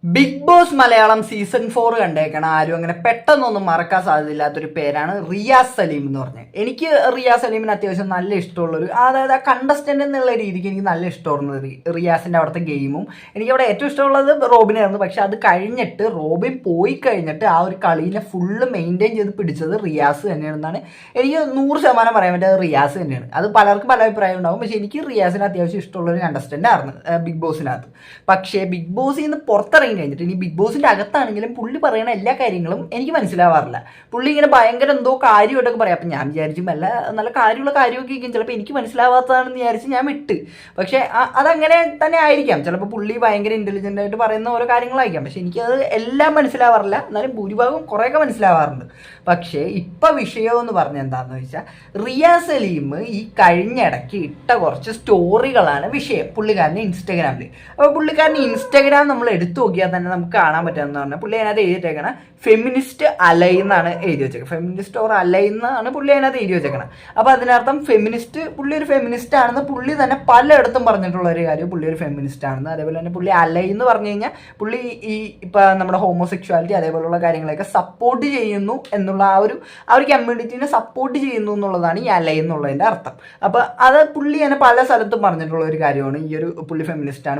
Big Boss Malayalam season 4 കണ്ടേക്കണം. ആരും അങ്ങനെ പെട്ടെന്നൊന്നും മറക്കാൻ സാധ്യതയില്ലാത്തൊരു പേരാണ് റിയാസ് സലീം എന്ന് പറഞ്ഞത്. എനിക്ക് റിയാസ് സലീമിന് അത്യാവശ്യം നല്ല ഇഷ്ടമുള്ളൊരു, അതായത് ആ കണ്ടസ്റ്റന്റ് എന്നുള്ള രീതിക്ക് എനിക്ക് നല്ല ഇഷ്ടമുള്ളത് റിയാസിന്റെ അവിടുത്തെ ഗെയിമും. എനിക്ക് അവിടെ ഏറ്റവും ഇഷ്ടമുള്ളത് റോബിനായിരുന്നു. പക്ഷെ അത് കഴിഞ്ഞിട്ട് റോബിൻ പോയി കഴിഞ്ഞിട്ട് ആ ഒരു കളീനെ ഫുള്ള് മെയിൻറ്റെയിൻ ചെയ്ത് പിടിച്ചത് റിയാസ് തന്നെയാണെന്നാണ് എനിക്ക് 100% പറയാൻ പറ്റുന്നത്. റിയാസ് തന്നെയാണ്. അത് പലർക്കും പല അഭിപ്രായം ഉണ്ടാവും. പക്ഷെ എനിക്ക് റിയാസിന് അത്യാവശ്യം ഇഷ്ടമുള്ളൊരു കണ്ടസ്റ്റന്റ് ആയിരുന്നു ബിഗ് ബോസിനകത്ത്. പക്ഷേ ബിഗ് ബോസിൽ നിന്ന് പുറത്തിറങ്ങി കഴിഞ്ഞിട്ട് ഇനി ബിഗ് ബോസിന്റെ അകത്താണെങ്കിലും പുള്ളി പറയുന്ന എല്ലാ കാര്യങ്ങളും എനിക്ക് മനസ്സിലാവാറില്ല. പുള്ളി ഇങ്ങനെ ഭയങ്കര എന്തോ കാര്യമായിട്ടൊക്കെ പറയാം. അപ്പം ഞാൻ വിചാരിച്ചു നല്ല കാര്യമുള്ള കാര്യമൊക്കെ ഇരിക്കും, ചിലപ്പോൾ എനിക്ക് മനസ്സിലാവാത്തതാണെന്ന് വിചാരിച്ച് ഞാൻ വിട്ട്. പക്ഷേ അതങ്ങനെ തന്നെ ആയിരിക്കാം. ചിലപ്പോൾ പുള്ളി ഭയങ്കര ഇന്റലിജന്റ് ആയിട്ട് പറയുന്ന ഓരോ കാര്യങ്ങളായിരിക്കാം. പക്ഷെ എനിക്കത് എല്ലാം മനസ്സിലാവാറില്ല. എന്നാലും ഭൂരിഭാഗം കുറേയൊക്കെ മനസ്സിലാവാറുണ്ട്. പക്ഷേ ഇപ്പം വിഷയം എന്ന് പറഞ്ഞാൽ എന്താണെന്ന് വെച്ചാൽ, റിയാസ് സലീം ഈ കഴിഞ്ഞിടയ്ക്ക് ഇട്ട കുറച്ച് സ്റ്റോറികളാണ് വിഷയം പുള്ളിക്കാരൻ്റെ ഇൻസ്റ്റഗ്രാമിൽ. അപ്പോൾ പുള്ളിക്കാരൻ്റെ ഇൻസ്റ്റഗ്രാം നമ്മൾ എടുത്തു നോക്കിയാൽ തന്നെ നമുക്ക് കാണാൻ പറ്റുമെന്ന് പറഞ്ഞാൽ, പുള്ളി അതിനകത്ത് എഴുതിയിട്ടേക്കണം ഫെമിനിസ്റ്റ് അലൈ എന്നാണ് എഴുതി വെച്ചേക്കുന്നത്. ഫെമിനിസ്റ്റ് ഓർ അലൈ എന്നാണ് പുള്ളി അതിനകത്ത് എഴുതി വെച്ചേക്കണം. അപ്പോൾ അതിനർത്ഥം ഫെമിനിസ്റ്റ്, പുള്ളി ഒരു ഫെമിനിസ്റ്റ് ആണെന്ന് പുള്ളി തന്നെ പലയിടത്തും പറഞ്ഞിട്ടുള്ള ഒരു കാര്യം, പുള്ളി ഒരു ഫെമിനിസ്റ്റ് ആണെന്ന്. അതേപോലെ തന്നെ പുള്ളി അലൈ എന്ന് പറഞ്ഞു കഴിഞ്ഞാൽ പുള്ളി ഈ ഇപ്പം നമ്മുടെ ഹോമോസെക്ഷുവാലിറ്റി അതേപോലുള്ള കാര്യങ്ങളൊക്കെ സപ്പോർട്ട് ചെയ്യുന്നു എന്നുള്ള ആ ഒരു കമ്മ്യൂണിറ്റീനെ സപ്പോർട്ട് ചെയ്യുന്നു എന്നുള്ളതാണ് ഈ അലൈ എന്നുള്ളതിൻ്റെ അർത്ഥം. അപ്പോൾ അത് പുള്ളി തന്നെ പല സ്ഥലത്തും പറഞ്ഞിട്ടുള്ള ഒരു കാര്യമാണ്. ഈ ഒരു പുള്ളി ഫെമിനിസ്റ്റ്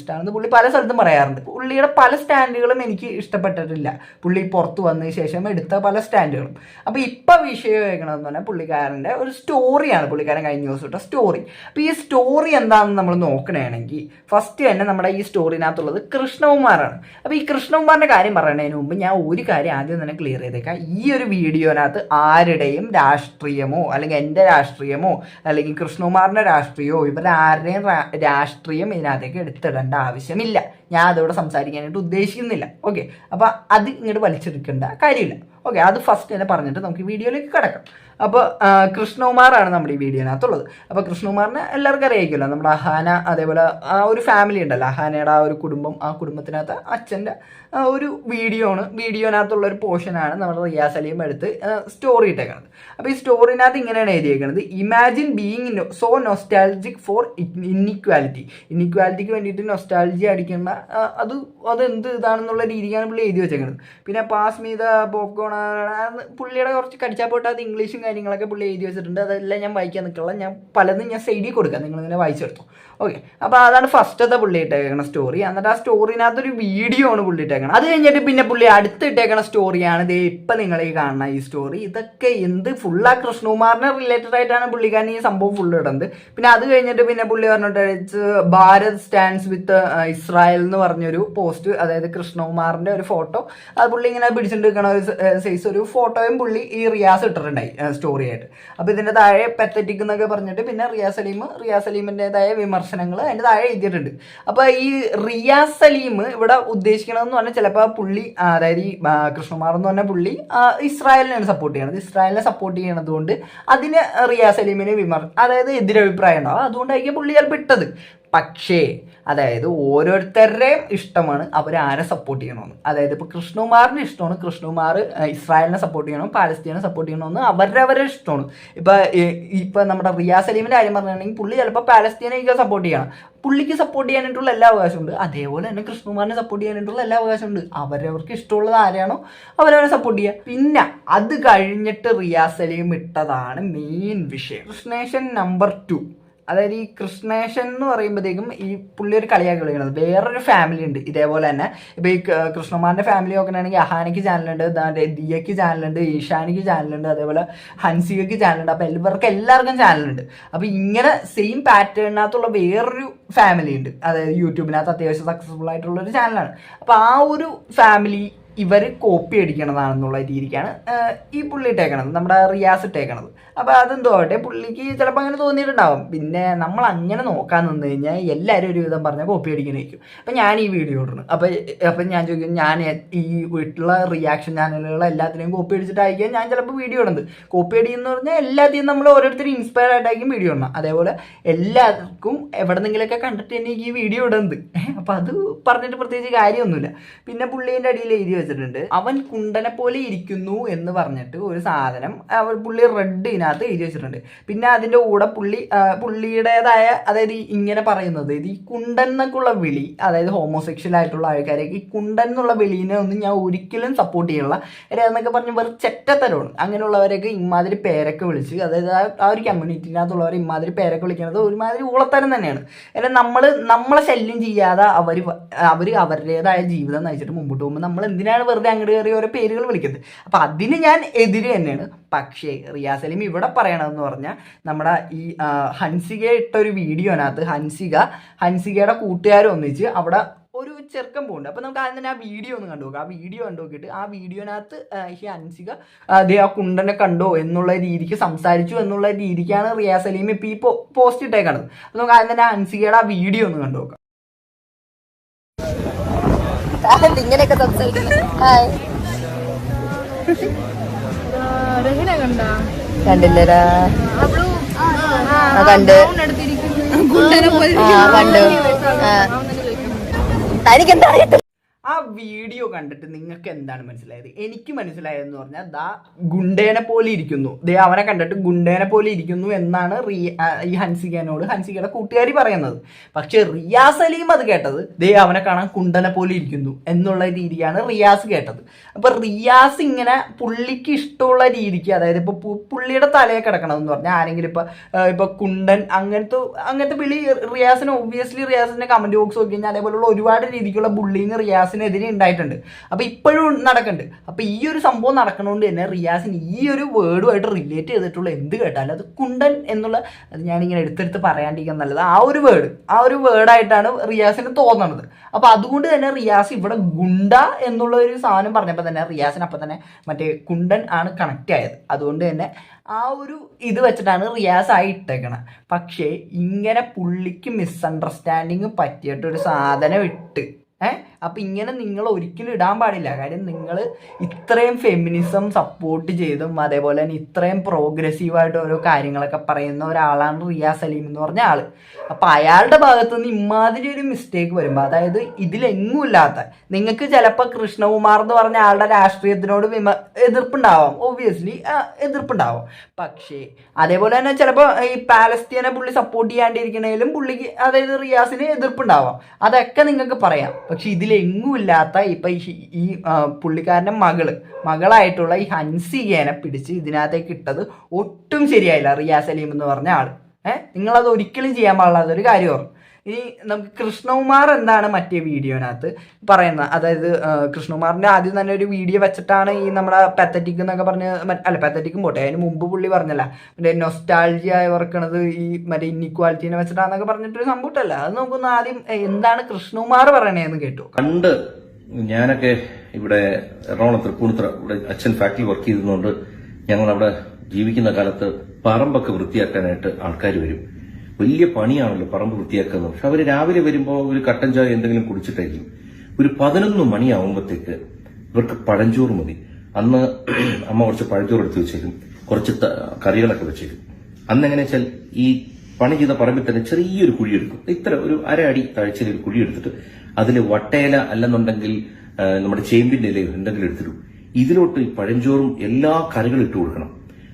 ആണെന്ന് പുള്ളി പല സ്ഥലത്തും പറയാറുണ്ട്. പുള്ളിയുടെ പല സ്റ്റാൻഡുകളും എനിക്ക് ഇഷ്ടപ്പെട്ടിട്ടില്ല, പുള്ളി പുറത്തു വന്നതിന് ശേഷം എടുത്ത പല സ്റ്റാൻഡുകളും. അപ്പോൾ ഇപ്പം വിഷയം കേൾക്കണമെന്ന് പറഞ്ഞാൽ പുള്ളിക്കാരൻ്റെ ഒരു സ്റ്റോറിയാണ്, പുള്ളിക്കാരൻ കഴിഞ്ഞ ദിവസം ഇട്ട സ്റ്റോറി. അപ്പോൾ ഈ സ്റ്റോറി എന്താണെന്ന് നമ്മൾ നോക്കണമെങ്കിൽ ഫസ്റ്റ് തന്നെ നമ്മുടെ ഈ സ്റ്റോറിനകത്തുള്ളത് കൃഷ്ണകുമാറാണ്. അപ്പോൾ ഈ കൃഷ്ണകുമാറിൻ്റെ കാര്യം പറയുന്നതിന് മുമ്പ് ഞാൻ ഒരു കാര്യം ആദ്യം തന്നെ ക്ലിയർ ചെയ്തേക്കാം. ഈ ഒരു വീഡിയോനകത്ത് ആരുടെയും രാഷ്ട്രീയമോ അല്ലെങ്കിൽ എൻ്റെ രാഷ്ട്രീയമോ അല്ലെങ്കിൽ കൃഷ്ണകുമാറിൻ്റെ രാഷ്ട്രീയമോ ഇവരുടെ ആരുടെയും രാഷ്ട്രീയം ഇതിനകത്തേക്ക് എടുത്തിടേണ്ട ആവശ്യമില്ല. ഞാൻ അതോടെ സംസാരിക്കാനായിട്ട് ഉദ്ദേശിക്കുന്നില്ല. ഓക്കെ, അപ്പോൾ അത് ഇങ്ങോട്ട് വലിച്ചെടുക്കേണ്ട കാര്യമില്ല. ഓക്കെ, അത് ഫസ്റ്റ് തന്നെ പറഞ്ഞിട്ട് നമുക്ക് വീഡിയോയിലേക്ക് കിടക്കാം. അപ്പോൾ കൃഷ്ണകുമാറാണ് നമ്മുടെ ഈ വീഡിയോനകത്തുള്ളത്. അപ്പോൾ കൃഷ്ണകുമാറിനെ എല്ലാവർക്കും അറിയാമല്ലോ, നമ്മുടെ അഹാന അതേപോലെ ആ ഒരു ഫാമിലി ഉണ്ടല്ലോ, അഹാനയുടെ ആ ഒരു കുടുംബം, ആ കുടുംബത്തിനകത്ത് അച്ഛൻ്റെ ഒരു വീഡിയോനകത്തുള്ള ഒരു പോർഷനാണ് നമ്മുടെ റിയാസ് സലീം എടുത്ത് സ്റ്റോറി ഇട്ടേക്കുന്നത്. അപ്പോൾ ഈ സ്റ്റോറിനകത്ത് ഇങ്ങനെയാണ് എഴുതിയേക്കുന്നത്: imagine being so nostalgic for ഇന്നിക്വാലിറ്റിക്ക് വേണ്ടിയിട്ട് നൊസ്റ്റാൾജി അടിക്കുന്ന അതെന്ത് ഇതാണെന്നുള്ള രീതിക്കാണ് പുള്ളി എഴുതി വെച്ചേക്കുന്നത്. പിന്നെ പാസ് മീ ദ പോപ്കോൺ, പുള്ളിയുടെ കുറച്ച് കടിച്ചാപ്പോട്ടാത്ത ഇംഗ്ലീഷും കാര്യങ്ങളൊക്കെ പുള്ളി എഴുതി വെച്ചിട്ടുണ്ട്. അതെല്ലാം ഞാൻ വായിക്കാൻ നിൽക്കുള്ള, ഞാൻ പലതും ഞാൻ സൈഡിൽ കൊടുക്കാം, നിങ്ങളിങ്ങനെ വായിച്ചെടുത്തു. ഓക്കെ, അപ്പോൾ അതാണ് ഫസ്റ്റത്തെ പുള്ളി ഇട്ടേക്കണ സ്റ്റോറി. എന്നിട്ട് ആ സ്റ്റോറിനകത്തൊരു വീഡിയോ ആണ് പുള്ളി ഇട്ടേക്കണം. അത് കഴിഞ്ഞിട്ട് പിന്നെ പുള്ളി അടുത്ത് ഇട്ടേക്കണ സ്റ്റോറിയാണ് ദേ ഇപ്പം നിങ്ങൾ ഈ കാണുന്ന ഈ സ്റ്റോറി. ഇതൊക്കെ എന്ത് ഫുള്ളാ കൃഷ്ണകുമാറിനെ റിലേറ്റഡ് ആയിട്ടാണ് പുള്ളിക്കാരൻ ഈ സംഭവം ഫുള്ള് ഇടുന്നത്. പിന്നെ അത് കഴിഞ്ഞിട്ട് പിന്നെ പുള്ളി പറഞ്ഞിട്ട് ഭാരത് സ്റ്റാൻഡ്സ് വിത്ത് ഇസ്രായേൽ എന്ന് പറഞ്ഞൊരു പോസ്റ്റ്, അതായത് കൃഷ്ണകുമാറിൻ്റെ ഒരു ഫോട്ടോ, അത് പുള്ളി ഇങ്ങനെ പിടിച്ചിട്ട് നിൽക്കണ ഒരു സൈസ് ഒരു ഫോട്ടോയും പുള്ളി ഈ റിയാസ് ഇട്ടിട്ടുണ്ടായി സ്റ്റോറി ആയിട്ട്. അപ്പോൾ ഇതിൻ്റെ താഴെ പെത്തറ്റിക് എന്നൊക്കെ പറഞ്ഞിട്ട് പിന്നെ റിയാസ് സലീമിൻ്റെതായ വിമർശനങ്ങൾ അതിൻ്റെ താഴെ എഴുതിയിട്ടുണ്ട്. അപ്പോൾ ഈ റിയാസ് സലീം ഇവിടെ ഉദ്ദേശിക്കണമെന്ന് പറഞ്ഞാൽ ചിലപ്പോൾ പുള്ളി, അതായത് ഈ കൃഷ്ണകുമാർ എന്ന് പറഞ്ഞാൽ പുള്ളി ഇസ്രായേലിനെയാണ് സപ്പോർട്ട് ചെയ്യണത്. ഇസ്രായേലിനെ സപ്പോർട്ട് ചെയ്യണത് കൊണ്ട് അതിന് റിയാസ് സലീമിന് അതായത് എതിരഭിപ്രായം ഉണ്ടാവും. അതുകൊണ്ടായിരിക്കും പുള്ളി ചിലപ്പോൾ ഇട്ടത്. പക്ഷേ അതായത് ഓരോരുത്തരുടെയും ഇഷ്ടമാണ് അവരാരെ സപ്പോർട്ട് ചെയ്യണമെന്ന്. അതായത് ഇപ്പോൾ കൃഷ്ണകുമാറിന് ഇഷ്ടമാണ് കൃഷ്ണകുമാർ ഇസ്രായേലിനെ സപ്പോർട്ട് ചെയ്യണം, പാലസ്തീനെ സപ്പോർട്ട് ചെയ്യണമെന്ന് അവരവരുടെ ഇഷ്ടമാണ്. ഇപ്പം നമ്മുടെ റിയാസ് സലീമിൻ്റെ കാര്യം പറഞ്ഞിട്ടുണ്ടെങ്കിൽ പുള്ളി ചിലപ്പോൾ പാലസ്തീനെ സപ്പോർട്ട് ചെയ്യണം, പുള്ളിക്ക് സപ്പോർട്ട് ചെയ്യാനായിട്ടുള്ള എല്ലാ അവകാശമുണ്ട്. അതേപോലെ തന്നെ കൃഷ്ണകുമാറിനെ സപ്പോർട്ട് ചെയ്യാനായിട്ടുള്ള എല്ലാ അവകാശമുണ്ട്. അവരവർക്ക് ഇഷ്ടമുള്ളത് ആരാണോ അവരവരെ സപ്പോർട്ട് ചെയ്യുക. പിന്നെ അത് കഴിഞ്ഞിട്ട് റിയാസ് സലീം ഇട്ടതാണ് മെയിൻ വിഷയം, കൃഷ്ണേഷൻ നമ്പർ 2. അതായത് ഈ കൃഷ്ണേഷൻ എന്ന് പറയുമ്പോഴത്തേക്കും ഈ പുള്ളി ഒരു കളിയാക്കി കളിക്കുന്നത്. വേറൊരു ഫാമിലി ഉണ്ട് ഇതേപോലെ തന്നെ. ഇപ്പോൾ ഈ കൃഷ്ണകുമാറിൻ്റെ ഫാമിലി നോക്കണമെങ്കിൽ അഹാനയ്ക്ക് ചാനലുണ്ട്, ദിയയ്ക്ക് ചാനലുണ്ട്, ഈശാനിക്ക് ചാനലുണ്ട്, അതേപോലെ ഹൻസികയ്ക്ക് ചാനലുണ്ട്. അപ്പോൾ എല്ലാവർക്കും ചാനലുണ്ട്. അപ്പോൾ ഇങ്ങനെ സെയിം പാറ്റേണിനകത്തുള്ള വേറൊരു ഫാമിലി ഉണ്ട്, അതായത് യൂട്യൂബിനകത്ത് അത്യാവശ്യം സക്സസ്ഫുൾ ആയിട്ടുള്ളൊരു ചാനലാണ്. അപ്പോൾ ആ ഒരു ഫാമിലി ഇവർ കോപ്പി അടിക്കണതാണെന്നുള്ള രീതിക്കാണ് ഈ പുള്ളി ഇട്ടേക്കണത്, നമ്മുടെ റിയാസ് ഇട്ടേക്കണത്. അപ്പോൾ അതെന്തോ ആവട്ടെ, പുള്ളിക്ക് ചിലപ്പോൾ അങ്ങനെ തോന്നിയിട്ടുണ്ടാവും. പിന്നെ നമ്മൾ അങ്ങനെ നോക്കാൻ നിന്ന് കഴിഞ്ഞാൽ എല്ലാവരും ഒരുവിധം പറഞ്ഞാൽ കോപ്പി അടിക്കാനായിരിക്കും. അപ്പം ഞാൻ ഈ വീഡിയോ ഇടുന്നു. അപ്പം ഞാൻ ചോദിക്കും, ഞാൻ ഈ വീട്ടിലുള്ള റിയാക്ഷൻ ചാനലുകൾ എല്ലാത്തിനെയും കോപ്പി അടിച്ചിട്ടായിരിക്കും ഞാൻ ചിലപ്പോൾ വീഡിയോ ഇടുന്നത്. കോപ്പി അടിയെന്ന് പറഞ്ഞാൽ എല്ലാത്തിനും നമ്മൾ ഓരോരുത്തരും ഇൻസ്പയർ ആയിട്ടായിരിക്കും വീഡിയോ ഇടണം. അതേപോലെ എല്ലാവർക്കും എവിടെന്നെങ്കിലൊക്കെ കണ്ടിട്ട് തന്നെ ഈ വീഡിയോ ഇടുന്നത്. അപ്പോൾ അത് പറഞ്ഞിട്ട് പ്രത്യേകിച്ച് കാര്യമൊന്നുമില്ല. പിന്നെ പുള്ളീൻ്റെ അടിയിൽ എഴുതി വെച്ചിട്ടുണ്ട്. അവൻ കുണ്ടനെ പോലെ ഇരിക്കുന്നു എന്ന് പറഞ്ഞിട്ട് ഒരു സാധനം പുള്ളി റെഡ് ഇതിനകത്ത് എഴുതി വെച്ചിട്ടുണ്ട്. പിന്നെ അതിൻ്റെ കൂടെ പുള്ളിയുടേതായ, അതായത് ഇങ്ങനെ പറയുന്നത്, ഇത് ഈ കുണ്ടൻ എന്നൊക്കെയുള്ള വിളി, അതായത് ഹോമോസെക്ഷൽ ആയിട്ടുള്ള ആൾക്കാരേക്ക് ഈ കുണ്ടൻ എന്നുള്ള വിളീനെ ഒന്നും ഞാൻ ഒരിക്കലും സപ്പോർട്ട് ചെയ്യണില്ല. എന്നൊക്കെ പറഞ്ഞ് വെറും ചെറ്റത്തരമാണ്. അങ്ങനെയുള്ളവരൊക്കെ ഇമാതിരി പേരൊക്കെ വിളിച്ച്, അതായത് ആ ഒരു കമ്മ്യൂണിറ്റിനകത്തുള്ളവർ ഇമാതിരി പേരൊക്കെ വിളിക്കുന്നത് ഒരുമാതിരി ഊളത്തരം തന്നെയാണ്. എന്നാൽ നമ്മളെ ശല്യം ചെയ്യാതെ അവർ അവരുടേതായ ജീവിതം നയിച്ചിട്ട് മുമ്പോട്ട് പോകുമ്പോൾ നമ്മൾ എന്തിനാണ് വെറുതെ അങ്ങോട്ട് കയറി ഓരോ പേരുകൾ വിളിക്കുന്നത്? അപ്പം അതിന് ഞാൻ എതിര് തന്നെയാണ്. പക്ഷേ റിയാസ് സലീം ഇവിടെ പറയണമെന്ന് പറഞ്ഞാൽ, നമ്മുടെ ഈ ഹൻസിക ഇട്ടൊരു വീഡിയോനകത്ത് ഹൻസികയുടെ കൂട്ടുകാർ ഒന്നിച്ച് അവിടെ ഒരു ചെറുക്കം പോകുന്നുണ്ട്. അപ്പോൾ നമുക്ക് ആദ്യം തന്നെ ആ വീഡിയോ ഒന്ന് കണ്ടു നോക്കാം. ആ വീഡിയോ കണ്ടു നോക്കിയിട്ട് ആ വീഡിയോനകത്ത് ഈ ഹൻസിക അതേ ആ കുണ്ടനെ കണ്ടോ എന്നുള്ള രീതിക്ക് സംസാരിച്ചു എന്നുള്ള രീതിക്കാണ് റിയാസ് സലീം ഇപ്പോൾ ഈ പോസ്റ്റ് ഇട്ടേക്കാണത്. അപ്പോൾ നമുക്ക് ആദ്യം തന്നെ ഹൻസികയുടെ ആ വീഡിയോ ഒന്ന് കണ്ടു നോക്കാം. ഇങ്ങനെയൊക്കെ സംസാരിക്കുന്നു. കണ്ടില്ലടാ, കണ്ട് കണ്ടു. തനിക്കെന്താ ആ വീഡിയോ കണ്ടിട്ട് നിങ്ങൾക്ക് എന്താണ് മനസ്സിലായത്? എനിക്ക് മനസ്സിലായതെന്ന് പറഞ്ഞാൽ, ദാ ഗുണ്ടേനെ പോലെ ഇരിക്കുന്നു, അവനെ കണ്ടിട്ട് ഗുണ്ടേനെ പോലെ ഇരിക്കുന്നു എന്നാണ് ഈ ഹൻസികയുടെ കൂട്ടുകാരി പറയുന്നത്. പക്ഷെ റിയാസ് സലീം അത് കേട്ടത് അവനെ കാണാൻ കുണ്ടനെ പോലെ ഇരിക്കുന്നു എന്നുള്ള രീതിയാണ് റിയാസ് കേട്ടത്. അപ്പൊ റിയാസ് ഇങ്ങനെ പുള്ളിക്ക് ഇഷ്ടമുള്ള രീതിക്ക്, അതായത് ഇപ്പൊ പുള്ളിയുടെ തലയെ കിടക്കണമെന്ന് പറഞ്ഞാൽ ആരെങ്കിലും ഇപ്പൊ കുണ്ടൻ അങ്ങനത്തെ വിളി റിയാസിന്, ഒബ്വിയസ്ലി റിയാസിന്റെ കമന്റ് ബോക്സ് നോക്കി കഴിഞ്ഞാൽ അതേപോലുള്ള ഒരുപാട് രീതിക്കുള്ള ബുള്ളിങ് റിയാസിനെതിരെ ഉണ്ടായിട്ടുണ്ട്. അപ്പൊ ഇപ്പോഴും നടക്കുന്നുണ്ട്. അപ്പൊ ഈ ഒരു സംഭവം നടക്കണോണ്ട് തന്നെ റിയാസിന് ഈ ഒരു വേർഡുമായിട്ട് റിലേറ്റ് ചെയ്തിട്ടുള്ള എന്ത് കേട്ടാലും അത് കുണ്ടൻ എന്നുള്ള, അത് ഞാനിങ്ങനെ എടുത്തെടുത്ത് പറയാണ്ടിരിക്കാൻ നല്ലത്, ആ ഒരു വേർഡായിട്ടാണ് റിയാസിന് തോന്നണത്. അപ്പൊ അതുകൊണ്ട് തന്നെ റിയാസ് ഇവിടെ ഗുണ്ട എന്നുള്ള ഒരു സാധനം പറഞ്ഞപ്പോൾ തന്നെ റിയാസിന് അപ്പം തന്നെ മറ്റേ കുണ്ടൻ ആണ് കണക്ട് ആയത്. അതുകൊണ്ട് തന്നെ ആ ഒരു ഇത് വെച്ചിട്ടാണ് റിയാസ് ആയി ഇട്ടേക്കണം. പക്ഷേ ഇങ്ങനെ പുള്ളിക്ക് മിസ്അണ്ടർസ്റ്റാൻഡിങ് പറ്റിയിട്ടൊരു സാധനം ഇട്ട് അപ്പം ഇങ്ങനെ നിങ്ങൾ ഒരിക്കലും ഇടാൻ പാടില്ല. കാര്യം നിങ്ങൾ ഇത്രയും ഫെമിനിസം സപ്പോർട്ട് ചെയ്തും അതേപോലെ തന്നെ ഇത്രയും പ്രോഗ്രസീവായിട്ട് ഓരോ കാര്യങ്ങളൊക്കെ പറയുന്ന ഒരാളാണ് റിയാസ് സലീം എന്ന് പറഞ്ഞ ആൾ. അപ്പം അയാളുടെ ഭാഗത്തുനിന്ന് ഇമാതിരി ഒരു മിസ്റ്റേക്ക് വരുമ്പോൾ, അതായത് ഇതിലെങ്ങുമില്ലാത്ത, നിങ്ങൾക്ക് ചിലപ്പോൾ കൃഷ്ണകുമാർ എന്ന് പറഞ്ഞ ആളുടെ രാഷ്ട്രീയത്തിനോട് എതിർപ്പുണ്ടാവാം, ഒബ്വിയസ്ലി എതിർപ്പുണ്ടാവാം. പക്ഷേ അതേപോലെ തന്നെ ചിലപ്പോൾ ഈ പാലസ്തീനെ പുള്ളി സപ്പോർട്ട് ചെയ്യാണ്ടിരിക്കണേലും പുള്ളിക്ക്, അതായത് റിയാസിന് എതിർപ്പുണ്ടാവാം. അതൊക്കെ നിങ്ങൾക്ക് പറയാം. പക്ഷെ ഇതിലെങ്ങുമില്ലാത്ത ഇപ്പം ഈ പുള്ളിക്കാരൻ്റെ മകളായിട്ടുള്ള ഈ ഹൻസികേനെ പിടിച്ച് ഇതിനകത്തേക്ക് ഇട്ടത് ഒട്ടും ശരിയായില്ല റിയാസ് സലീം എന്ന് പറഞ്ഞ ആൾ. നിങ്ങളത് ഒരിക്കലും ചെയ്യാൻ പാടില്ലാത്തൊരു കാര്യമാണ്. ഇനി നമുക്ക് കൃഷ്ണകുമാർ എന്താണ് മറ്റേ വീഡിയോനകത്ത് പറയുന്നത്, അതായത് കൃഷ്ണകുമാറിൻ്റെ ആദ്യം തന്നെ ഒരു വീഡിയോ വെച്ചിട്ടാണ് ഈ നമ്മുടെ പെത്തറ്റിക് എന്നൊക്കെ പറഞ്ഞ്, അല്ല പെത്തറ്റിക്കും പോട്ടെ, അതിന് മുമ്പ് പുള്ളി പറഞ്ഞല്ല മറ്റേ നൊസ്റ്റാൾജിയ വർക്കണത് ഈ മറ്റേ ഇന്നിക്വാലിറ്റീനെ വെച്ചിട്ടാന്നൊക്കെ പറഞ്ഞിട്ടൊരു സംഭവമല്ല. അത് നമുക്കൊന്ന് ആദ്യം എന്താണ് കൃഷ്ണകുമാർ പറയണേന്ന് കേട്ടു. പണ്ട് ഞാനൊക്കെ ഇവിടെ എറണാകുളം തൃപ്പൂണിത്തുറ ഇവിടെ അച്ഛൻ ഫാക്ടറി വർക്ക് ചെയ്തതുകൊണ്ട് ഞങ്ങൾ അവിടെ ജീവിക്കുന്ന കാലത്ത് പറമ്പൊക്കെ വൃത്തിയാക്കാനായിട്ട് ആൾക്കാർ വരും. വലിയ പണിയാണല്ലോ പറമ്പ് വൃത്തിയാക്കുന്നത്. പക്ഷെ അവര് രാവിലെ വരുമ്പോൾ ഒരു കട്ടൻ ചായ എന്തെങ്കിലും കുടിച്ചിട്ടായിരിക്കും. ഒരു 11 മണിയാവുമ്പോഴത്തേക്ക് ഇവർക്ക് പഴഞ്ചോറ് മതി. അന്ന് അമ്മ കുറച്ച് പഴഞ്ചോറ് എടുത്ത് വെച്ചേക്കും, കുറച്ച് കറികളൊക്കെ വെച്ചേക്കും. അന്ന് എങ്ങനെയാ വെച്ചാൽ ഈ പണി ചെയ്ത പറമ്പിൽ തന്നെ ചെറിയൊരു കുഴിയെടുക്കും. ഇത്ര ഒരു 1.5 അടി താഴ്ചയിൽ ഒരു കുഴിയെടുത്തിട്ട് അതിൽ വട്ടയില അല്ലെന്നുണ്ടെങ്കിൽ നമ്മുടെ ചേമ്പിന്റെ ഇലയോ എന്തെങ്കിലും എടുത്തിടും. ഇതിലോട്ട് ഈ പഴഞ്ചോറും എല്ലാ കറികളും ഇട്ട് കൊടുക്കണം.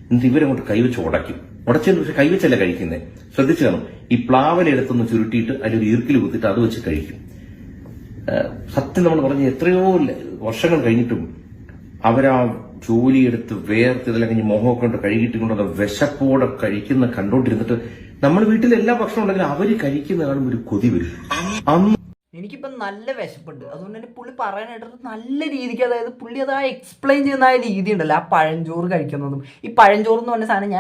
എന്നിട്ട് ഇവരങ്ങോട്ട് കൈവച്ച് ഉടയ്ക്കും. ഉടച്ചതിന് പക്ഷെ കൈവച്ചല്ല കഴിക്കുന്നത്, ശ്രദ്ധിച്ചു കാണും. ഈ പ്ലാവല എടുത്തൊന്ന് ചുരുട്ടിയിട്ട് അതിലൊരു ഈർക്കിൽ കുത്തിയിട്ട് അത് വെച്ച് കഴിക്കും. സത്യം നമ്മൾ പറഞ്ഞ എത്രയോ വർഷങ്ങൾ കഴിഞ്ഞിട്ടും അവരാ ജോലിയെടുത്ത് വേർത്ത് ഇതെല്ലാം കഴിഞ്ഞ് മോഹമൊക്കെ കൊണ്ട് കഴുകിയിട്ട് കൊണ്ടത് വിശപ്പോടെ കഴിക്കുന്ന കണ്ടോണ്ടിരുന്നിട്ട് നമ്മൾ വീട്ടിൽ എല്ലാ ഭക്ഷണം ഉണ്ടെങ്കിലും അവര് കഴിക്കുന്ന കാണുമ്പോൾ ഒരു കൊതി വരും. എനിക്കിപ്പം നല്ല വിശപ്പുണ്ട്, അതുകൊണ്ട് തന്നെ പുള്ളി പറയാനായിട്ട് നല്ല രീതിക്ക്, അതായത് പുള്ളി അത് ആ എക്സ്പ്ലെയിൻ ചെയ്യുന്ന ആ രീതി ഉണ്ടല്ലോ, ആ പഴഞ്ചോറ് കഴിക്കുന്നതും. ഈ പഴഞ്ചോറ് എന്ന് പറഞ്ഞ സാധനം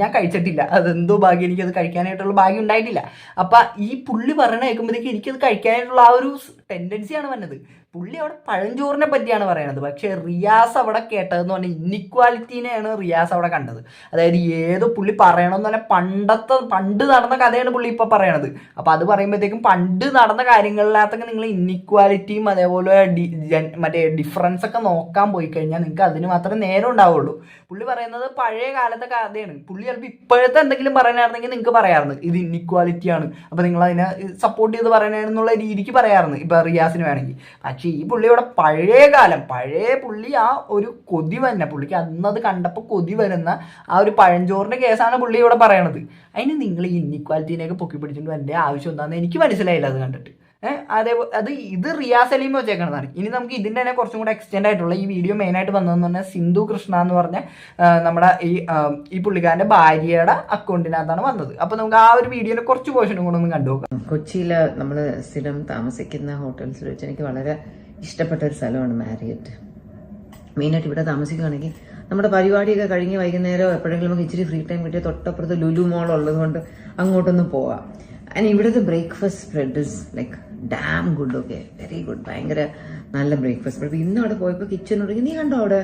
ഞാൻ കഴിച്ചിട്ടില്ല. അതെന്തോ ഭാഗ്യം, എനിക്കത് കഴിക്കാനായിട്ടുള്ള ഭാഗ്യം ഉണ്ടായിട്ടില്ല. അപ്പം ഈ പുള്ളി പറയണ കേൾക്കുമ്പോഴത്തേക്ക് എനിക്കത് കഴിക്കാനായിട്ടുള്ള ആ ഒരു ടെൻഡൻസിയാണ് വന്നത്. പുള്ളി അവിടെ പഴഞ്ചോറിനെ പറ്റിയാണ് പറയണത്. പക്ഷേ റിയാസ് അവിടെ കേട്ടതെന്ന് പറഞ്ഞാൽ ഇന്നിക്വാലിറ്റീനെയാണ് റിയാസ് അവിടെ കണ്ടത്. അതായത് ഏതോ പുള്ളി പറയണമെന്ന് പറഞ്ഞാൽ പണ്ട് നടന്ന കഥയാണ് പുള്ളി ഇപ്പം പറയണത്. അപ്പം അത് പറയുമ്പോഴത്തേക്കും പണ്ട് നടന്ന കാര്യങ്ങളിനകത്തൊക്കെ നിങ്ങൾ ഇന്നിക്വാലിറ്റിയും അതേപോലെ മറ്റേ ഡിഫറൻസ് ഒക്കെ നോക്കാൻ പോയി കഴിഞ്ഞാൽ നിങ്ങൾക്ക് അതിന് മാത്രമേ നേരം ഉണ്ടാവുള്ളൂ. പുള്ളി പറയുന്നത് പഴയ കാലത്തെ കഥയാണ്. പുള്ളി ചിലപ്പോൾ ഇപ്പോഴത്തെ എന്തെങ്കിലും പറയാനായിരുന്നെങ്കിൽ നിങ്ങൾക്ക് പറയാമായിരുന്നു ഇത് ഇന്നിക്വാലിറ്റിയാണ്, അപ്പം നിങ്ങൾ അതിനെ സപ്പോർട്ട് ചെയ്ത് പറയണമെന്നുള്ള രീതിക്ക് പറയാമായിരുന്നു ഇപ്പം റിയാസിന് വേണമെങ്കിൽ. പക്ഷെ ഈ പുള്ളിയുടെ പഴയ പുള്ളി ആ ഒരു കൊതി തന്നെ പുള്ളിക്ക് അന്നത് കണ്ടപ്പോൾ കൊതി വരുന്ന ആ ഒരു പഴഞ്ചോറിന്റെ കേസാണ് പുള്ളി ഇവിടെ പറയണത്. അതിന് നിങ്ങൾ ഈ ഇന്നിക്വാലിറ്റീനെയൊക്കെ പൊക്കി പിടിച്ചിട്ട് എൻ്റെ ആവശ്യം എന്താണെന്ന് എനിക്ക് മനസ്സിലായില്ല അത് കണ്ടിട്ട്. ഇത് റിയാസ് സലീം വെച്ചേക്കണതാണ്. ഇനി നമുക്ക് ഇതിൻ്റെ തന്നെ കുറച്ചും കൂടെ എക്സ്റ്റെൻഡ് ആയിട്ടുള്ള ഈ വീഡിയോ മെയിനായിട്ട് വന്നതെന്ന് പറഞ്ഞാൽ സിന്ധു കൃഷ്ണ എന്ന് പറഞ്ഞ നമ്മുടെ ഈ പുള്ളിക്കാരൻ്റെ ഭാര്യയുടെ അക്കൗണ്ടിനകത്താണ് വന്നത്. അപ്പോൾ നമുക്ക് ആ ഒരു വീഡിയോയുടെ കുറച്ച് പോർഷനും കൂടെ ഒന്ന് കണ്ടുനോക്കാം. കൊച്ചിയിൽ നമ്മൾ സ്ഥിരം താമസിക്കുന്ന ഹോട്ടൽസിൽ വെച്ച് എനിക്ക് വളരെ ഇഷ്ടപ്പെട്ട ഒരു സ്ഥലമാണ് മാരിയറ്റ്. മെയിനായിട്ട് ഇവിടെ താമസിക്കുകയാണെങ്കിൽ നമ്മുടെ പരിപാടിയൊക്കെ കഴിഞ്ഞ് വൈകുന്നേരം എപ്പോഴെങ്കിലും നമുക്ക് ഇച്ചിരി ഫ്രീ ടൈം കിട്ടിയ തൊട്ടപ്പുറത്ത് ലുലു മോൾ ഉള്ളത് കൊണ്ട് അങ്ങോട്ടൊന്ന് പോവാം. ആൻഡ് ഇവിടുത്തെ breakfast spread is like dam good. Okay, very good, ഭയങ്കര നല്ല ബ്രേക്ക്ഫാസ്റ്റ് സ്പ്രെഡ്. ഇന്ന് അവിടെ പോയപ്പോൾ കിച്ചണോട് നീ കണ്ടോ അവിടെ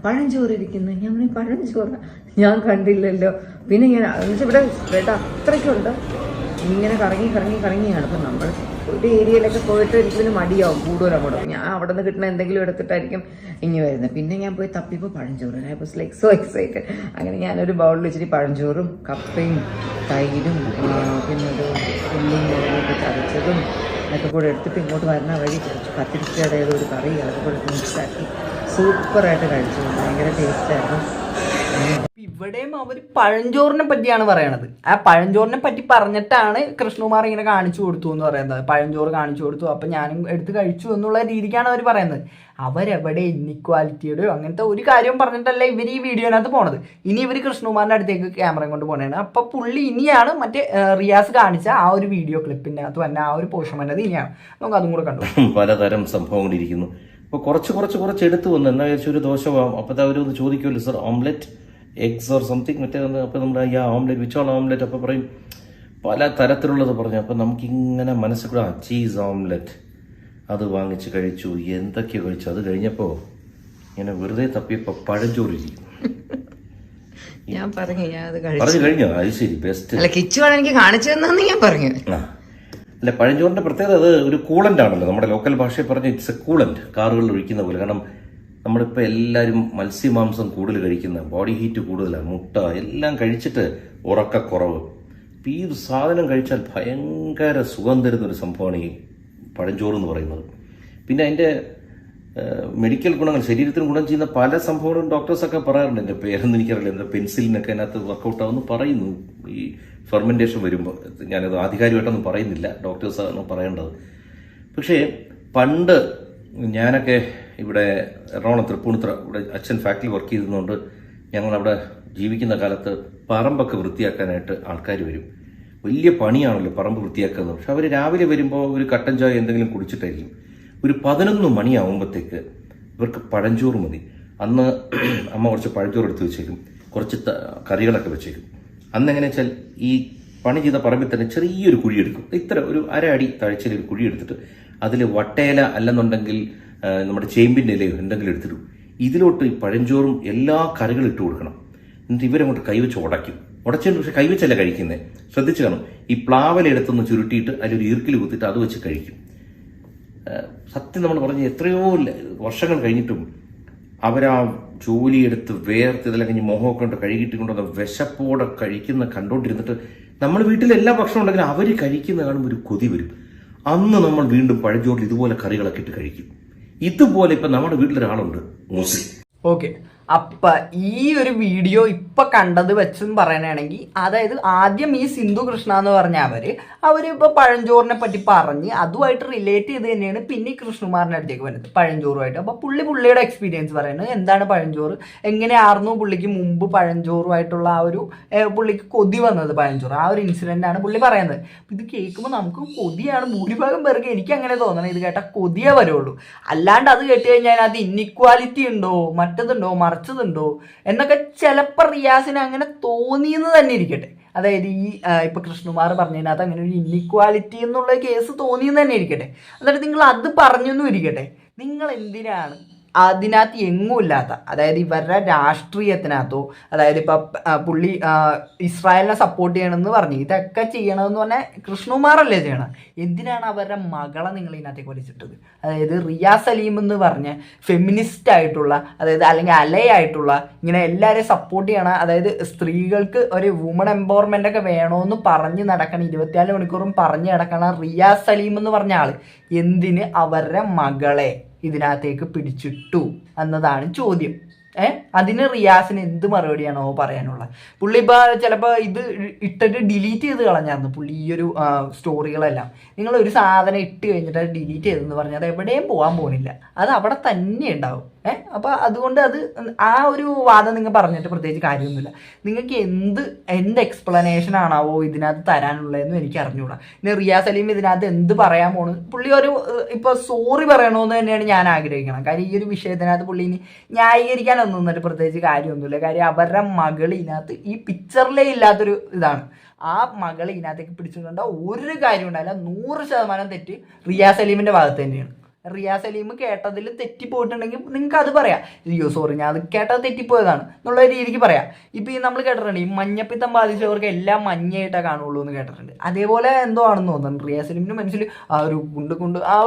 പഴഞ്ചോറ് ഇരിക്കുന്നു? ഞാൻ പറഞ്ഞു പഴഞ്ചോറ് ഞാൻ കണ്ടില്ലല്ലോ. പിന്നെ ഞാൻ ഇവിടെ സ്പ്രെഡ് അത്രയ്ക്കുണ്ട്, ഇങ്ങനെ കറങ്ങിയാണ്. അപ്പം നമ്മൾ ഒരു ഏരിയയിലൊക്കെ പോയിട്ട് എനിക്കൊരു മടിയാവും കൂടുതൽ അങ്ങോട്ട്. ഞാൻ അവിടെ നിന്ന് കിട്ടുന്ന എന്തെങ്കിലും എടുത്തിട്ടായിരിക്കും ഇനി വരുന്നത്. പിന്നെ ഞാൻ പോയി തപ്പിപ്പോൾ പഴഞ്ചോറ്. I was like so excited. അങ്ങനെ ഞാനൊരു ബൗളിൽ വെച്ചിട്ട് പഴഞ്ചോറും കപ്പയും തൈരും പിന്നെ ഒരു ഉള്ളിയും മുളകൊക്കെ ചതച്ചതും അതൊക്കെ കൂടെ എടുത്തിട്ട് ഇങ്ങോട്ട് വരുന്ന വഴി കുറച്ച് കത്തിരിക്കയുടെ ഒരു കറി അതൊക്കെ കൂടെ മിക്സാക്കി സൂപ്പറായിട്ട് കഴിച്ചു. ഭയങ്കര ടേസ്റ്റായിരുന്നു. ഇവിടെയും അവർ പഴഞ്ചോറിനെ പറ്റിയാണ് പറയണത്. ആ പഴഞ്ചോറിനെ പറ്റി പറഞ്ഞിട്ടാണ് കൃഷ്ണകുമാർ ഇങ്ങനെ കാണിച്ചു കൊടുത്തു എന്ന് പറയുന്നത്. പഴഞ്ചോറ് കാണിച്ചു കൊടുത്തു, അപ്പം ഞാനും എടുത്ത് കഴിച്ചു എന്നുള്ള രീതിക്കാണ് അവർ പറയുന്നത്. അവരെവിടെ ഇന്നിക്വാലിറ്റിയുടെയോ അങ്ങനത്തെ ഒരു കാര്യവും പറഞ്ഞിട്ടല്ല ഇവർ ഈ വീഡിയോനകത്ത് പോണത്. ഇനി ഇവർ കൃഷ്ണകുമാറിൻ്റെ അടുത്തേക്ക് ക്യാമറയും കൊണ്ട് പോകണതാണ്. അപ്പം പുള്ളി ഇനിയാണ് മറ്റേ റിയാസ് കാണിച്ച ആ ഒരു വീഡിയോ ക്ലിപ്പിൻ്റെ അകത്ത് തന്നെ ആ ഒരു പോർഷൻ വന്നത് ഇനിയാണ്. നമുക്ക് അതും കൂടെ കണ്ടു. പലതരം സംഭവങ്ങളിരിക്കുന്നു. അപ്പോൾ കുറച്ച് എടുത്തു വന്നു. എന്നാ വിചാരിച്ചു ഒരു ദോശ അപ്പോൾ അവരൊന്ന് ചോദിക്കുമല്ലോ, sir omelette eggs or something മറ്റേ. അപ്പോൾ നമ്മുടെ ഈ ഓംലെറ്റ് വിച്ചോൾ ഓംലെറ്റ് അപ്പോൾ പറയും പല തരത്തിലുള്ളത് പറഞ്ഞു. അപ്പം നമുക്കിങ്ങനെ മനസ്സിൽ കൂടെ ചീസ് ഓംലെറ്റ് അത് വാങ്ങിച്ച് കഴിച്ചു, എന്തൊക്കെയോ കഴിച്ചു. അത് കഴിഞ്ഞപ്പോൾ ഇങ്ങനെ വെറുതെ തപ്പിയപ്പോൾ പഴഞ്ചോറിരിക്കും. ഞാൻ പറഞ്ഞു കഴിഞ്ഞോ? അത് ശരി, ബെസ്റ്റ്. അല്ല, കിച്ചുവാണ് എനിക്ക് കാണിച്ചു തന്നെന്ന് ഞാൻ പറഞ്ഞു. അല്ല, പഴഞ്ചോറിന്റെ പ്രത്യേകത അത് ഒരു കൂളന്റ് ആണല്ലോ. നമ്മുടെ ലോക്കൽ ഭാഷയിൽ പറഞ്ഞ ഇറ്റ്സ് എ കൂളന്റ്, കാറുകളിൽ ഒഴിക്കുന്ന പോലെ. കാരണം നമ്മളിപ്പോൾ എല്ലാവരും മത്സ്യമാംസം കൂടുതൽ കഴിക്കുന്ന, ബോഡി ഹീറ്റ് കൂടുതലാണ്, മുട്ട എല്ലാം കഴിച്ചിട്ട് ഉറക്കക്കുറവ്. ഈ ഒരു സാധനം കഴിച്ചാൽ ഭയങ്കര സുഖം തരുന്നൊരു സംഭവമാണ് ഈ പഴഞ്ചോറ് എന്ന് പറയുന്നത്. പിന്നെ അതിൻ്റെ മെഡിക്കൽ ഗുണങ്ങൾ, ശരീരത്തിന് ഗുണം ചെയ്യുന്ന പല സംഭവങ്ങളും ഡോക്ടേഴ്സൊക്കെ പറയാറുണ്ട്. എൻ്റെ പേരൊന്നും എനിക്കറിയില്ല, എന്താ പെൻസിലിനൊക്കെ അതിനകത്ത് വർക്കൗട്ട് ആവുമെന്ന് പറയുന്നു ഈ ഫെർമെൻറ്റേഷൻ വരുമ്പോൾ. ഞാനത് ആധികാരികമായിട്ടൊന്നും പറയുന്നില്ല, ഡോക്ടേഴ്സാണ് പറയേണ്ടത്. പക്ഷേ പണ്ട് ഞാനൊക്കെ ഇവിടെ എറണാകുളം തൃപ്പൂണിത്തുറ ഇവിടെ അച്ഛൻ ഫാക്ടറി വർക്ക് ചെയ്തതുകൊണ്ട് ഞങ്ങളവിടെ ജീവിക്കുന്ന കാലത്ത് പറമ്പൊക്കെ വൃത്തിയാക്കാനായിട്ട് ആൾക്കാർ വരും. വലിയ പണിയാണല്ലോ പറമ്പ് വൃത്തിയാക്കുന്നത്. പക്ഷെ അവർ രാവിലെ വരുമ്പോൾ ഒരു കട്ടൻ ചായ എന്തെങ്കിലും കുടിച്ചിട്ടായിരിക്കും. ഒരു 11 മണിയാവുമ്പോഴത്തേക്ക് ഇവർക്ക് പഴഞ്ചോറ് മതി. അന്ന് അമ്മ കുറച്ച് പഴഞ്ചോറ് എടുത്ത് വെച്ചേക്കും, കുറച്ച് കറികളൊക്കെ വെച്ചേക്കും. അന്ന് എങ്ങനെയാ വെച്ചാൽ ഈ പണി ചെയ്ത പറമ്പിൽ തന്നെ ചെറിയൊരു കുഴിയെടുക്കും. ഇത്ര ഒരു 1.5 അടി താഴ്ചയിൽ ഒരു കുഴിയെടുത്തിട്ട് അതിൽ വട്ടയില അല്ലെന്നുണ്ടെങ്കിൽ നമ്മുടെ ചേമ്പിൻ്റെ ഇലയോ എന്തെങ്കിലും എടുത്തിടും. ഇതിലോട്ട് ഈ പഴഞ്ചോറും എല്ലാ കറികളും ഇട്ട് കൊടുക്കണം. എന്നിട്ട് ഇവരങ്ങോട്ട് കൈവച്ച് ഉടച്ചതിന് പക്ഷെ കൈവച്ചല്ല കഴിക്കുന്നത്, ശ്രദ്ധിച്ചു കാണും. ഈ പ്ലാവല എടുത്തൊന്ന് ചുരുട്ടിയിട്ട് അതിലൊരു ഈർക്കിൽ കുത്തിയിട്ട് അത് വെച്ച് കഴിക്കും. സത്യം നമ്മൾ പറഞ്ഞ് എത്രയോ വർഷങ്ങൾ കഴിഞ്ഞിട്ടും അവരാ ജോലിയെടുത്ത് വേർത്ത് ഇതെല്ലാം കഴിഞ്ഞ് മോഹമൊക്കെ കൊണ്ട് കഴുകിയിട്ട് കൊണ്ടുവന്ന വിശപ്പോടെ കഴിക്കുന്ന കണ്ടുകൊണ്ടിരുന്നിട്ട് നമ്മൾ വീട്ടിൽ എല്ലാ ഭക്ഷണം ഉണ്ടെങ്കിലും അവർ കഴിക്കുന്ന കാണുമ്പോൾ ഒരു കൊതി വരും. അന്ന് നമ്മൾ വീണ്ടും പഴഞ്ചോറിൽ ഇതുപോലെ കറികളൊക്കെ ഇട്ട് കഴിക്കും. ഇതുപോലെ ഇപ്പം നമ്മുടെ വീട്ടിലൊരാളുണ്ട് മുസ്ലിം. ഓക്കെ, അപ്പം ഈ ഒരു വീഡിയോ ഇപ്പം കണ്ടത് വെച്ചും പറയാനാണെങ്കിൽ, അതായത് ആദ്യം ഈ സിന്ധു കൃഷ്ണ എന്ന് പറഞ്ഞ അവരിപ്പോൾ പഴഞ്ചോറിനെ പറ്റി പറഞ്ഞ് അതുമായിട്ട് റിലേറ്റ് ചെയ്ത് തന്നെയാണ് പിന്നെ കൃഷ്ണകുമാറിൻ്റെ അടുത്തേക്ക് വരുന്നത് പഴഞ്ചോറുമായിട്ട്. അപ്പോൾ പുള്ളിയുടെ എക്സ്പീരിയൻസ് പറയുന്നത് എന്താണ് പഴഞ്ചോറ്, എങ്ങനെയായിരുന്നു പുള്ളിക്ക് മുമ്പ് പഴഞ്ചോറുമായിട്ടുള്ള ആ ഒരു പുള്ളിക്ക് കൊതി വന്നത് പഴഞ്ചോറ്, ആ ഒരു ഇൻസിഡൻ്റാണ് പുള്ളി പറയുന്നത്. ഇത് കേൾക്കുമ്പോൾ നമുക്ക് കൊതിയാണ്, ഭൂരിഭാഗം പേർക്ക് എനിക്ക് അങ്ങനെ തോന്നണം, ഇത് കേട്ടാൽ കൊതിയേ വരുള്ളൂ. അല്ലാണ്ട് അത് കേട്ട് കഴിഞ്ഞാൽ അത് ഇന്നിക്വാലിറ്റി ഉണ്ടോ, മറ്റതുണ്ടോ, മറിച്ചതുണ്ടോ എന്നൊക്കെ ചിലപ്പോൾ റിയാസിന് അങ്ങനെ തോന്നിയെന്ന് തന്നെ ഇരിക്കട്ടെ. അതായത് ഈ ഇപ്പം കൃഷ്ണകുമാർ പറഞ്ഞതിനകത്ത് അങ്ങനെ ഒരു ഇന്നിക്വാലിറ്റി എന്നുള്ള കേസ് തോന്നിയെന്ന് തന്നെ ഇരിക്കട്ടെ. എന്നിട്ട് നിങ്ങൾ അത് പറഞ്ഞൊന്നും ഇരിക്കട്ടെ, നിങ്ങൾ എന്തിനാണ് അതിനകത്ത് എങ്ങുമില്ലാത്ത, അതായത് ഇവരുടെ രാഷ്ട്രീയത്തിനകത്തോ, അതായത് ഇപ്പം പുള്ളി ഇസ്രായേലിനെ സപ്പോർട്ട് ചെയ്യണമെന്ന് പറഞ്ഞു, ഇതൊക്കെ ചെയ്യണമെന്ന് പറഞ്ഞാൽ കൃഷ്ണകുമാറല്ലേ ചെയ്യണം. എന്തിനാണ് അവരുടെ മകളെ നിങ്ങൾ ഇതിനകത്തേക്ക് വലിച്ചിട്ടത്? അതായത് റിയ സലീം എന്ന് പറഞ്ഞ ഫെമിനിസ്റ്റ് ആയിട്ടുള്ള, അതായത് അല്ലെങ്കിൽ അലയായിട്ടുള്ള, ഇങ്ങനെ എല്ലാവരെയും സപ്പോർട്ട് ചെയ്യണം, അതായത് സ്ത്രീകൾക്ക് ഒരു വുമൺ എംപവർമെൻ്റ് ഒക്കെ വേണമെന്ന് പറഞ്ഞ് നടക്കണം, 24 മണിക്കൂറും പറഞ്ഞ് നടക്കണം റിയ സലീം എന്ന് പറഞ്ഞ ആൾ എന്തിന് അവരുടെ മകളെ ഇതിനകത്തേക്ക് പിടിച്ചിട്ടു എന്നതാണ് ചോദ്യം. അതിന് റിയാസിന് എന്ത് മറുപടിയാണോ പറയാനുള്ള? പുള്ളി ഇപ്പോൾ ചിലപ്പോൾ ഇത് ഇട്ടിട്ട് ഡിലീറ്റ് ചെയ്ത് കളഞ്ഞായിരുന്നു പുള്ളി ഈ ഒരു സ്റ്റോറികളെല്ലാം. നിങ്ങൾ ഒരു സാധനം ഇട്ട് കഴിഞ്ഞിട്ട് അത് ഡിലീറ്റ് ചെയ്തെന്ന് പറഞ്ഞാൽ അത് എവിടെയും പോകാൻ പോകുന്നില്ല, അത് അവിടെ തന്നെ ഉണ്ടാവും. അപ്പോൾ അതുകൊണ്ട് ആ ഒരു വാദം നിങ്ങൾ പറഞ്ഞിട്ട് പ്രത്യേകിച്ച് കാര്യമൊന്നുമില്ല. നിങ്ങൾക്ക് എന്ത് എക്സ്പ്ലനേഷൻ ആണാവോ ഇതിനകത്ത് തരാനുള്ളതെന്നും എനിക്ക് അറിഞ്ഞുകൂടാ. ഇനി റിയ സലീം ഇതിനകത്ത് എന്ത് പറയാൻ പോണ്? പുള്ളി ഇപ്പോൾ സോറി പറയണമെന്ന് തന്നെയാണ് ഞാൻ ആഗ്രഹിക്കണം. കാര്യം ഈ ഒരു വിഷയത്തിനകത്ത് പുള്ളി ഇനി ന്യായീകരിക്കാനൊന്നും നിന്നിട്ട് പ്രത്യേകിച്ച് കാര്യമൊന്നുമില്ല. കാര്യം അവരുടെ മകൾ ഇതിനകത്ത് ഈ പിക്ചറിലേ ഇല്ലാത്തൊരു ഇതാണ്. ആ മകൾ ഇതിനകത്തേക്ക് പിടിച്ചിട്ടുണ്ടോ ഒരു കാര്യം ഉണ്ടായില്ല. 100% തെറ്റ് റിയ സലീമിൻ്റെ ഭാഗത്ത് തന്നെയാണ്. റിയ സലീം കേട്ടതിൽ തെറ്റിപ്പോയിട്ടുണ്ടെങ്കിൽ നിങ്ങൾക്ക് അത് പറയാം, അയ്യോ സോറി ഞാൻ അത് കേട്ടത് തെറ്റിപ്പോയതാണ് എന്നുള്ള രീതിക്ക് പറയാം. ഇപ്പം ഈ നമ്മൾ കേട്ടിട്ടുണ്ട് ഈ മഞ്ഞപ്പിത്തം ബാധിച്ചവർക്ക് എല്ലാം മഞ്ഞയായിട്ടേ കാണുള്ളൂ എന്ന് കേട്ടിട്ടുണ്ട്. അതേപോലെ എന്തോ ആണെന്ന് തോന്നുന്നു റിയ സലീമിൻ്റെ മനസ്സിൽ ആ ഒരു കൊണ്ട് ആ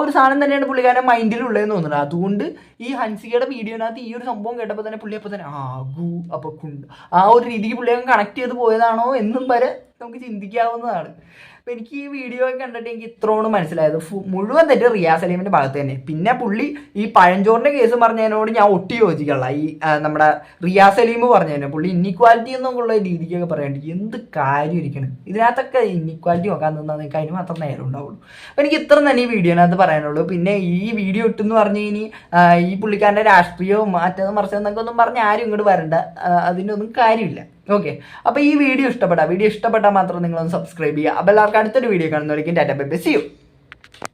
ഒരു സാധനം തന്നെയാണ് പുള്ളിക്കാരൻ്റെ മൈൻഡിലുള്ളതെന്ന് തോന്നുന്നത്. അതുകൊണ്ട് ഈ ഹൻസികയുടെ വീഡിയോനകത്ത് ഈ ഒരു സംഭവം കേട്ടപ്പോൾ തന്നെ പുള്ളി അപ്പോൾ തന്നെ അപ്പോൾ കുണ്ട് ആ ഒരു രീതിക്ക് പുള്ളി കണക്ട് ചെയ്ത് പോയതാണോ എന്നും വരെ നമുക്ക് ചിന്തിക്കാവുന്നതാണ്. അപ്പോൾ എനിക്ക് ഈ വീഡിയോ കണ്ടിട്ട് എനിക്ക് ഇത്രയോണം മനസ്സിലായത് മുഴുവൻ തെറ്റ് റിയ സലീമിൻ്റെ ഭാഗത്ത് തന്നെ. പിന്നെ പുള്ളി ഈ പഴഞ്ചോറിൻ്റെ കേസ് പറഞ്ഞതിനോട് ഞാൻ ഒട്ടി യോജിക്കല്ല. ഈ നമ്മുടെ റിയ സലീം പറഞ്ഞതിന് പുള്ളി ഇന്നിക്വാലിറ്റി എന്നൊക്കെയുള്ള രീതിക്കൊക്കെ പറയേണ്ടത് എന്ത് കാര്യം ഇരിക്കണം. ഇതിനകത്തൊക്കെ ഇന്നിക്വാലിറ്റി നോക്കാൻ നിന്നാൽ നിങ്ങൾക്ക് അതിന് മാത്രം നേരം ഉണ്ടാവുള്ളൂ. അപ്പോൾ എനിക്ക് ഇത്ര തന്നെ ഈ വീഡിയോനകത്ത് പറയാനുള്ളൂ. പിന്നെ ഈ വീഡിയോ ഇട്ടെന്ന് പറഞ്ഞ് ഇനി ഈ പുള്ളിക്കാരൻ്റെ രാഷ്ട്രീയവും മറ്റേത് മറിച്ചതെന്നൊക്കെ ഒന്നും പറഞ്ഞ് ആരും ഇങ്ങോട്ട് വരണ്ട, അതിൻ്റെ ഒന്നും കാര്യമില്ല. ഓക്കെ, അപ്പോൾ ഈ വീഡിയോ ഇഷ്ടപ്പെട്ടാൽ മാത്രം നിങ്ങളൊന്ന് സബ്സ്ക്രൈബ് ചെയ്യുക. അപ്പോൾ എല്ലാവർക്കും അടുത്തൊരു വീഡിയോ കാണുന്നവരേക്കും tata bye bye, see U.